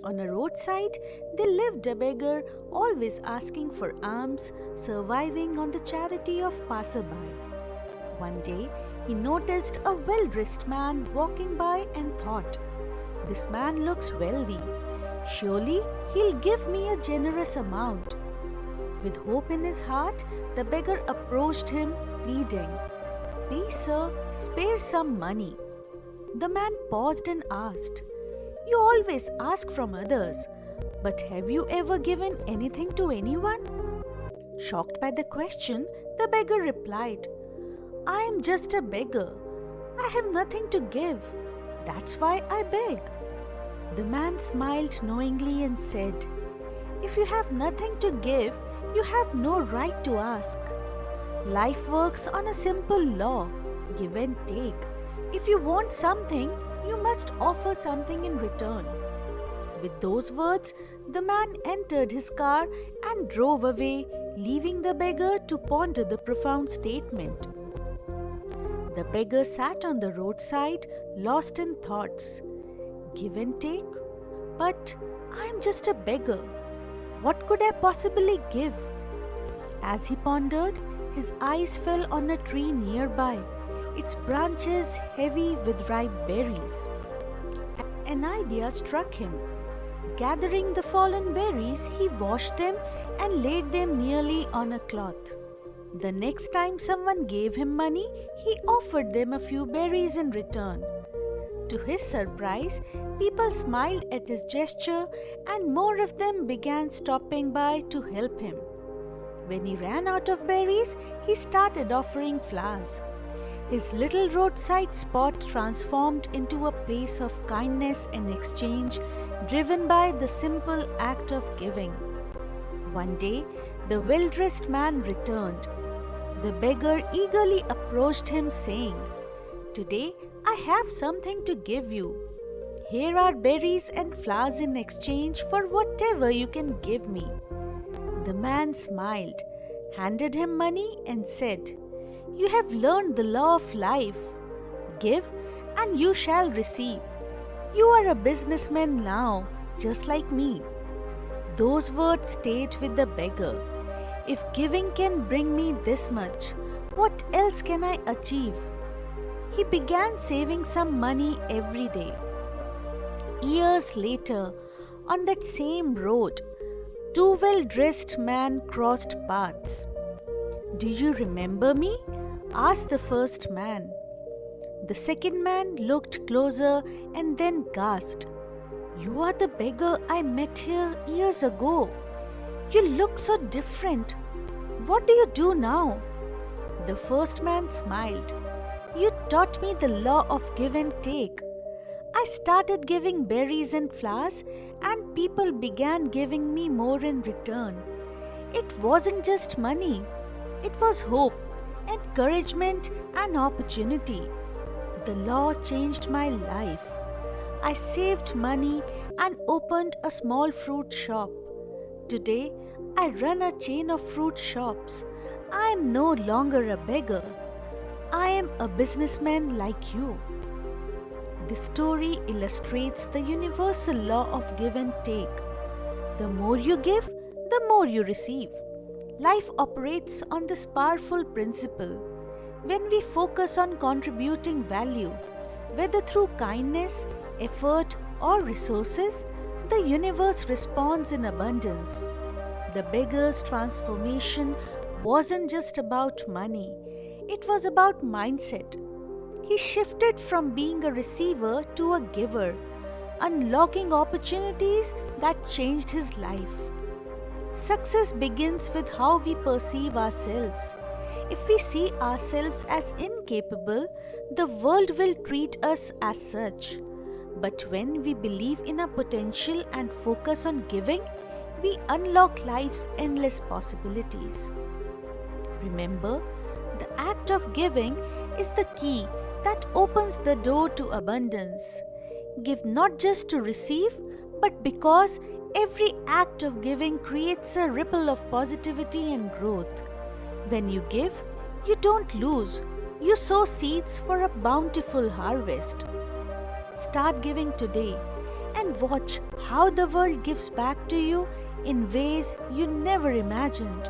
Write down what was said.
On a roadside, there lived a beggar, always asking for alms, surviving on the charity of passerby. One day, he noticed a well-dressed man walking by and thought, "This man looks wealthy. Surely he'll give me a generous amount." With hope in his heart, the beggar approached him, pleading, "Please, sir, spare some money." The man paused and asked, "You always ask from others, but have you ever given anything to anyone?" Shocked by the question, the beggar replied, "I am just a beggar. I have nothing to give. That's why I beg." The man smiled knowingly and said, "If you have nothing to give, you have no right to ask. Life works on a simple law, give and take. If you want something, you must offer something in return." With those words, the man entered his car and drove away, leaving the beggar to ponder the profound statement. The beggar sat on the roadside, lost in thoughts. Give and take? But I am just a beggar. What could I possibly give? As he pondered, his eyes fell on a tree nearby, its branches heavy with ripe berries. An idea struck him. Gathering the fallen berries, he washed them and laid them nearly on a cloth. The next time someone gave him money, he offered them a few berries in return. To his surprise, people smiled at his gesture and more of them began stopping by to help him. When he ran out of berries, he started offering flowers. His little roadside spot transformed into a place of kindness and exchange, driven by the simple act of giving. One day, the well-dressed man returned. The beggar eagerly approached him, saying, "Today I have something to give you. Here are berries and flowers in exchange for whatever you can give me." The man smiled, handed him money and said, "You have learned the law of life. Give and you shall receive. You are a businessman now, just like me." Those words stayed with the beggar. If giving can bring me this much, what else can I achieve? He began saving some money every day. Years later, on that same road, two well-dressed men crossed paths. "Do you remember me?" asked the first man. The second man looked closer and then gasped, "You are the beggar I met here years ago. You look so different. What do you do now?" The first man smiled. "You taught me the law of give and take. I started giving berries and flowers, and people began giving me more in return. It wasn't just money, it was hope, encouragement, and opportunity. The law changed my life. I saved money and opened a small fruit shop. Today, I run a chain of fruit shops. I am no longer a beggar. I am a businessman like you." This story illustrates the universal law of give and take. The more you give, the more you receive. Life operates on this powerful principle. When we focus on contributing value, whether through kindness, effort, or resources, the universe responds in abundance. The beggar's transformation wasn't just about money, it was about mindset. He shifted from being a receiver to a giver, unlocking opportunities that changed his life. Success begins with how we perceive ourselves. If we see ourselves as incapable, the world will treat us as such. But when we believe in our potential and focus on giving, we unlock life's endless possibilities. Remember, the act of giving is the key that opens the door to abundance. Give not just to receive, but because every act of giving creates a ripple of positivity and growth. When you give, you don't lose. You sow seeds for a bountiful harvest. Start giving today and watch how the world gives back to you in ways you never imagined.